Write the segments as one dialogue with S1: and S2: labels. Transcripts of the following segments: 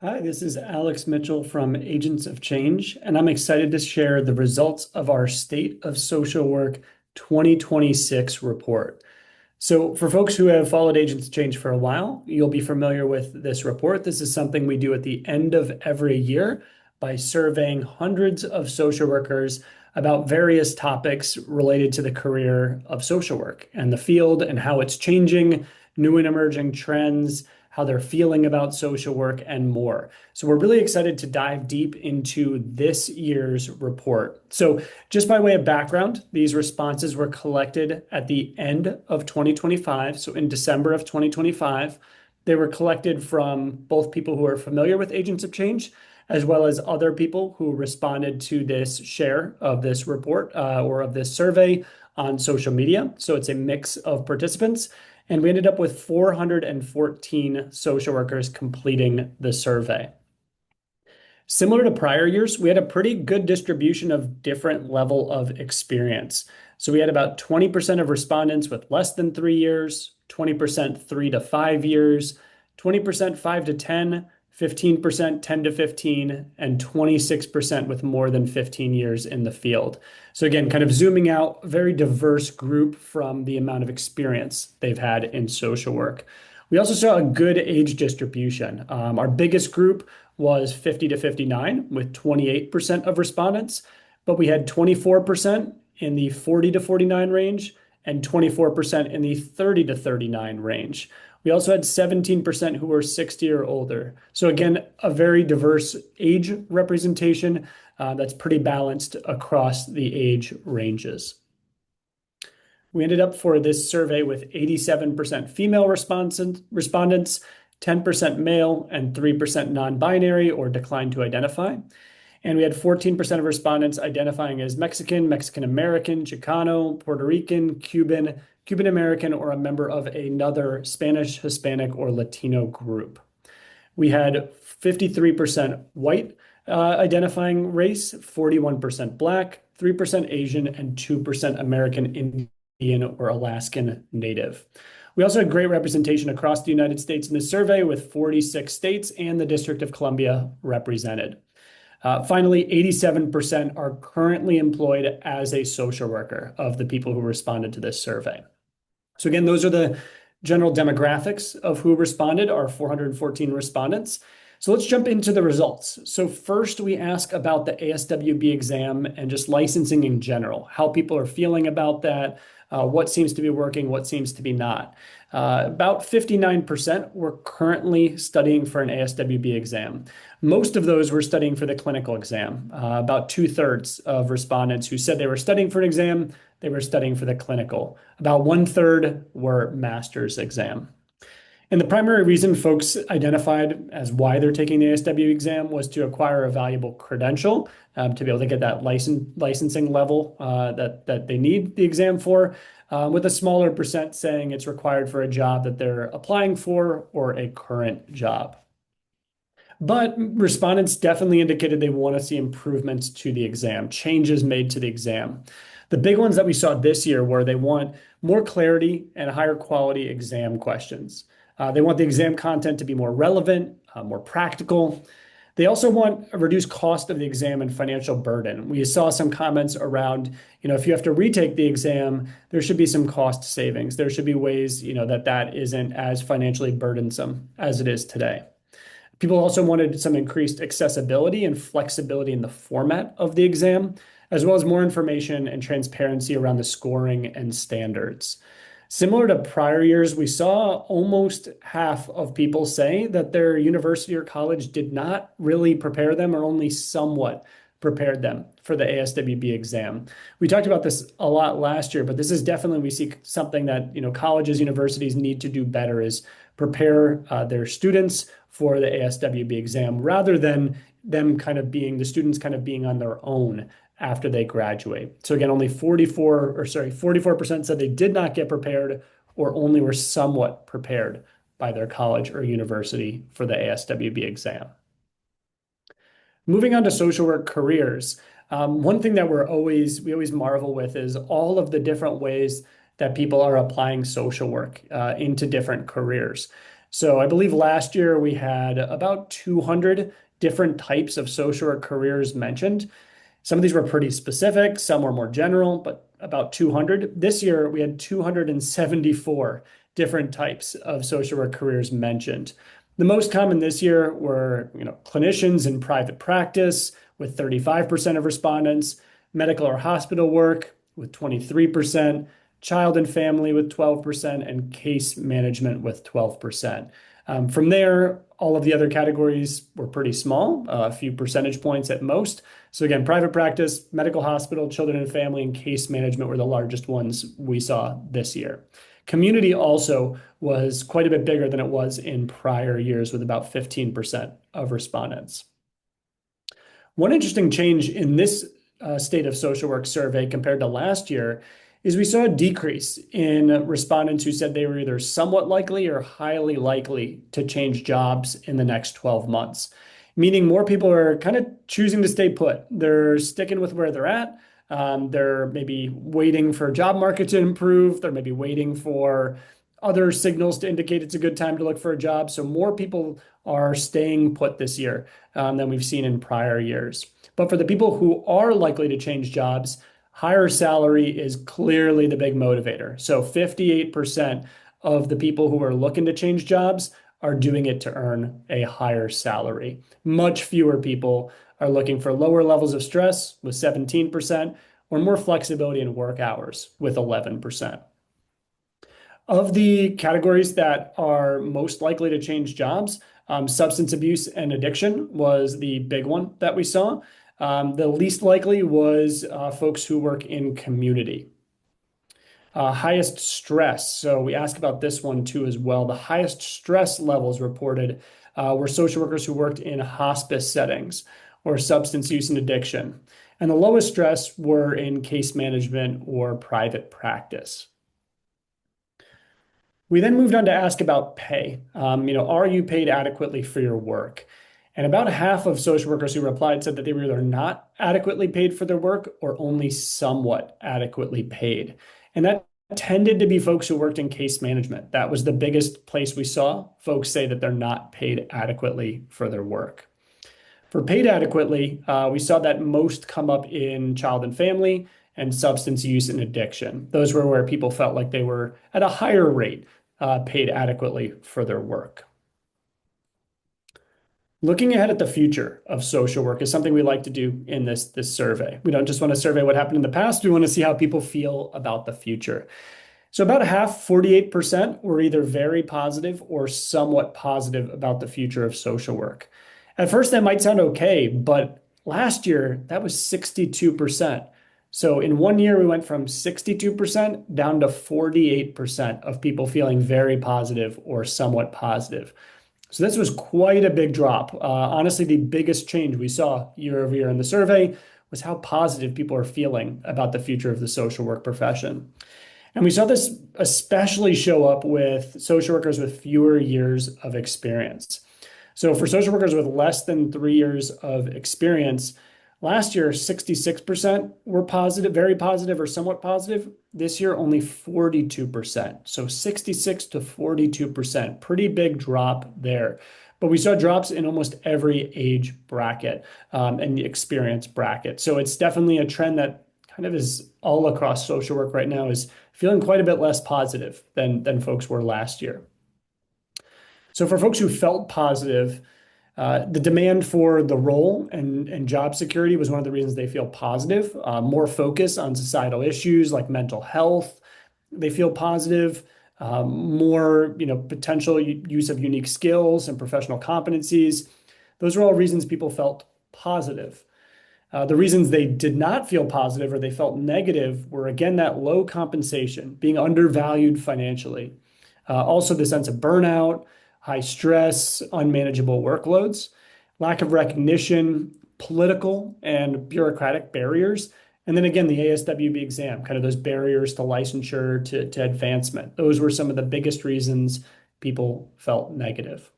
S1: Hi, this is Alex Mitchell from Agents of Change, and I'm excited to share the results of our State of Social Work 2026 report. So, for folks who have followed Agents of Change for a while, you'll be familiar with this report. This is something we do at the end of every year by surveying hundreds of social workers about various topics related to the career of social work and the field and how it's changing, new and emerging trends, how they're feeling about social work, and more. So we're really excited to dive deep into this year's report. So just by way of background, these responses were collected at the end of 2025. So in December of 2025, they were collected from both people who are familiar with Agents of Change, as well as other people who responded to this share of this report or of this survey on social media. So it's a mix of participants. And we ended up with 414 social workers completing the survey. Similar to prior years, we had a pretty good distribution of different level of experience. So we had about 20% of respondents with less than 3 years, 20% 3 to 5 years, 20% 5 to 10, 15% 10 to 15, and 26% with more than 15 years in the field. So again, kind of zooming out, very diverse group from the amount of experience they've had in social work. We also saw a good age distribution. Our biggest group was 50 to 59 with 28% of respondents, but we had 24% in the 40 to 49 range and 24% in the 30 to 39 range. We also had 17% who were 60 or older. So again, a very diverse age representation that's pretty balanced across the age ranges. We ended up for this survey with 87% female respondents, 10% male, and 3% non-binary or declined to identify. And we had 14% of respondents identifying as Mexican, Mexican American, Chicano, Puerto Rican, Cuban, Cuban American, or a member of another Spanish, Hispanic, or Latino group. We had 53% white identifying race, 41% black, 3% Asian, and 2% American Indian or Alaskan Native. We also had great representation across the United States in this survey with 46 states and the District of Columbia represented. Finally, 87% are currently employed as a social worker of the people who responded to this survey. So again, those are the general demographics of who responded, our 414 respondents. So let's jump into the results. So first, we ask about the ASWB exam and just licensing in general, how people are feeling about that, what seems to be working, what seems to be not. About 59% were currently studying for an ASWB exam. Most of those were studying for the clinical exam. About 2/3 of respondents who said they were studying for an exam, they were studying for the clinical. About 1/3 were master's exam. And the primary reason folks identified as why they're taking the ASW exam was to acquire a valuable credential, to be able to get that licensing level that they need the exam for, with a smaller percent saying it's required for a job that they're applying for or a current job. But respondents definitely indicated they want to see improvements to the exam, changes made to the exam. The big ones that we saw this year were they want more clarity and higher quality exam questions. They want the exam content to be more relevant, more practical. They also want a reduced cost of the exam and financial burden. We saw some comments around, if you have to retake the exam, there should be some cost savings. There should be ways, that isn't as financially burdensome as it is today. People also wanted some increased accessibility and flexibility in the format of the exam, as well as more information and transparency around the scoring and standards. Similar to prior years, we saw almost half of people say that their university or college did not really prepare them or only somewhat prepared them for the ASWB exam. We talked about this a lot last year, but this is definitely, we see something that, colleges, universities need to do better is prepare their students for the ASWB exam rather than the students kind of being on their own after they graduate. So again, only 44% said they did not get prepared or only were somewhat prepared by their college or university for the ASWB exam. Moving on to social work careers. One thing that we always marvel with is all of the different ways that people are applying social work into different careers. So I believe last year we had about 200 different types of social work careers mentioned. Some of these were pretty specific, some were more general, but about 200. This year, we had 274 different types of social work careers mentioned. The most common this year were, clinicians in private practice with 35% of respondents, medical or hospital work with 23%, child and family with 12%, and case management with 12%. From there, all of the other categories were pretty small, a few percentage points at most. So again, private practice, medical hospital, children and family, and case management were the largest ones we saw this year. Community also was quite a bit bigger than it was in prior years, with about 15% of respondents. One interesting change in this state of social work survey compared to last year is we saw a decrease in respondents who said they were either somewhat likely or highly likely to change jobs in the next 12 months, meaning more people are kind of choosing to stay put. They're sticking with where they're at. They're maybe waiting for a job market to improve. They're maybe waiting for other signals to indicate it's a good time to look for a job. So more people are staying put this year than we've seen in prior years. But for the people who are likely to change jobs, higher salary is clearly the big motivator. So 58% of the people who are looking to change jobs are doing it to earn a higher salary. Much fewer people are looking for lower levels of stress with 17%, or more flexibility in work hours with 11%. Of the categories that are most likely to change jobs, substance abuse and addiction was the big one that we saw. The least likely was folks who work in community. Highest stress. So we ask about this one too as well. The highest stress levels reported were social workers who worked in hospice settings or substance use and addiction. And the lowest stress were in case management or private practice. We then moved on to ask about pay. Are you paid adequately for your work? And about half of social workers who replied said that they were either not adequately paid for their work or only somewhat adequately paid. And that tended to be folks who worked in case management. That was the biggest place we saw folks say that they're not paid adequately for their work. For paid adequately, we saw that most come up in child and family and substance use and addiction. Those were where people felt like they were at a higher rate paid adequately for their work. Looking ahead at the future of social work is something we like to do in this survey. We don't just want to survey what happened in the past, we want to see how people feel about the future. So about half, 48%, were either very positive or somewhat positive about the future of social work. At first, that might sound okay, but last year, that was 62%. So in 1 year, we went from 62% down to 48% of people feeling very positive or somewhat positive. So this was quite a big drop. Honestly, the biggest change we saw year over year in the survey was how positive people are feeling about the future of the social work profession. And we saw this especially show up with social workers with fewer years of experience. So for social workers with less than 3 years of experience, last year, 66% were positive, very positive, or somewhat positive. This year, only 42%. So 66 to 42%, pretty big drop there. But we saw drops in almost every age bracket and the experience bracket. So it's definitely a trend that kind of is all across social work right now, is feeling quite a bit less positive than folks were last year. So for folks who felt positive, the demand for the role and job security was one of the reasons they feel positive. More focus on societal issues like mental health. They feel positive. More, potential use of unique skills and professional competencies. Those are all reasons people felt positive. The reasons they did not feel positive or they felt negative were, again, that low compensation, being undervalued financially. Also the sense of burnout, high stress, unmanageable workloads, lack of recognition, political and bureaucratic barriers, and then again, the ASWB exam, kind of those barriers to licensure, to advancement. Those were some of the biggest reasons people felt negative.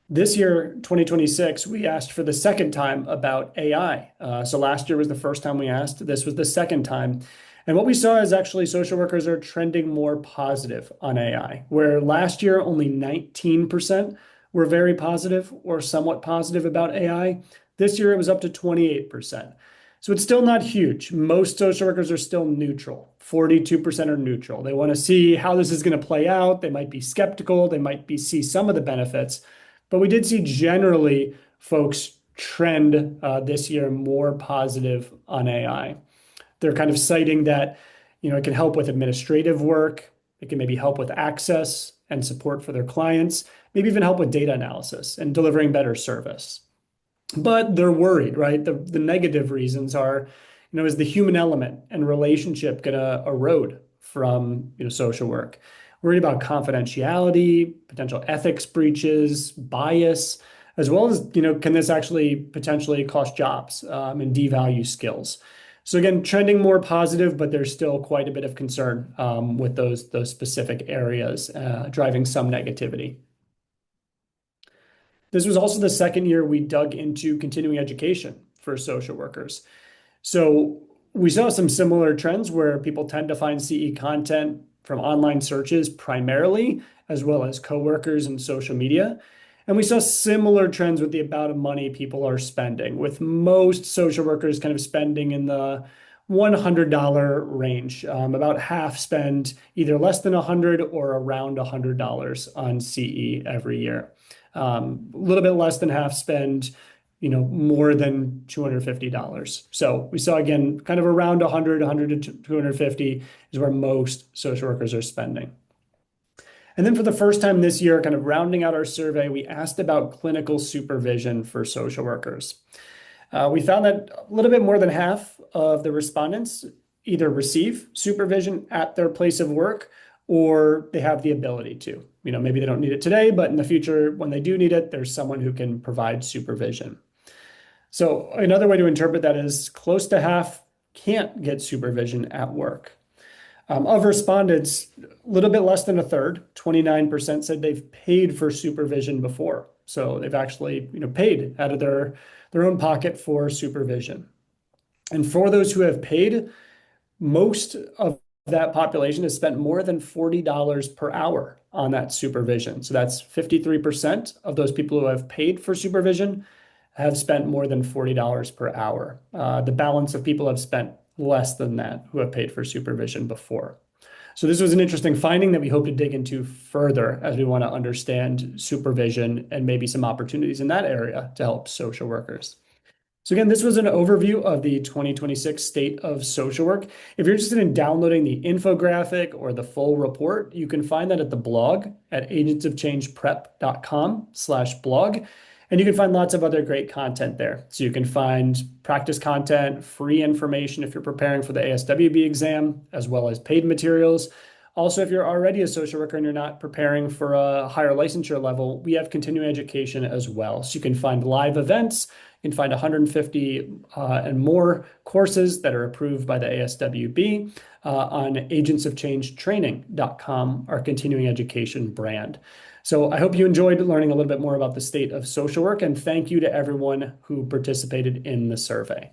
S1: This year, 2026, we asked for the second time about AI. So last year was the first time we asked. This was the second time. And what we saw is actually social workers are trending more positive on AI, where last year only 19% were very positive or somewhat positive about AI. This year it was up to 28%. So it's still not huge. Most social workers are still neutral. 42% are neutral. They want to see how this is going to play out. They might be skeptical. They might see some of the benefits. But we did see generally folks trend this year more positive on AI. They're kind of citing that, it can help with administrative work. It can maybe help with access and support for their clients, maybe even help with data analysis and delivering better service. But they're worried, right? The negative reasons are, is the human element and relationship going to erode from, social work? Worried about confidentiality, potential ethics breaches, bias, as well as, can this actually potentially cost jobs and devalue skills? So again, trending more positive, but there's still quite a bit of concern with those specific areas driving some negativity. This was also the second year we dug into continuing education for social workers. So we saw some similar trends where people tend to find CE content from online searches primarily, as well as coworkers and social media. And we saw similar trends with the amount of money people are spending, with most social workers kind of spending in the $100 range. About half spend either less than $100 or around $100 on CE every year. A little bit less than half spend, more than $250. So we saw, again, kind of around 100 to 250 is where most social workers are spending. And then for the first time this year, kind of rounding out our survey, we asked about clinical supervision for social workers. We found that a little bit more than half of the respondents either receive supervision at their place of work or they have the ability to. Maybe they don't need it today, but in the future, when they do need it, there's someone who can provide supervision. So another way to interpret that is close to half can't get supervision at work. Of respondents, a little bit less than a third, 29% said they've paid for supervision before. So they've actually, paid out of their own pocket for supervision. And for those who have paid, most of that population has spent more than $40 per hour on that supervision. So that's 53% of those people who have paid for supervision have spent more than $40 per hour. The balance of people have spent less than that who have paid for supervision before. So this was an interesting finding that we hope to dig into further as we want to understand supervision and maybe some opportunities in that area to help social workers. So again, this was an overview of the 2026 State of Social Work. If you're interested in downloading the infographic or the full report, you can find that at the blog at agentsofchangeprep.com/blog. And you can find lots of other great content there. So you can find practice content, free information if you're preparing for the ASWB exam, as well as paid materials. Also, if you're already a social worker and you're not preparing for a higher licensure level, we have continuing education as well. So you can find live events, you can find 150 and more courses that are approved by the ASWB on agentsofchangetraining.com, our continuing education brand. So I hope you enjoyed learning a little bit more about the state of social work, and thank you to everyone who participated in the survey.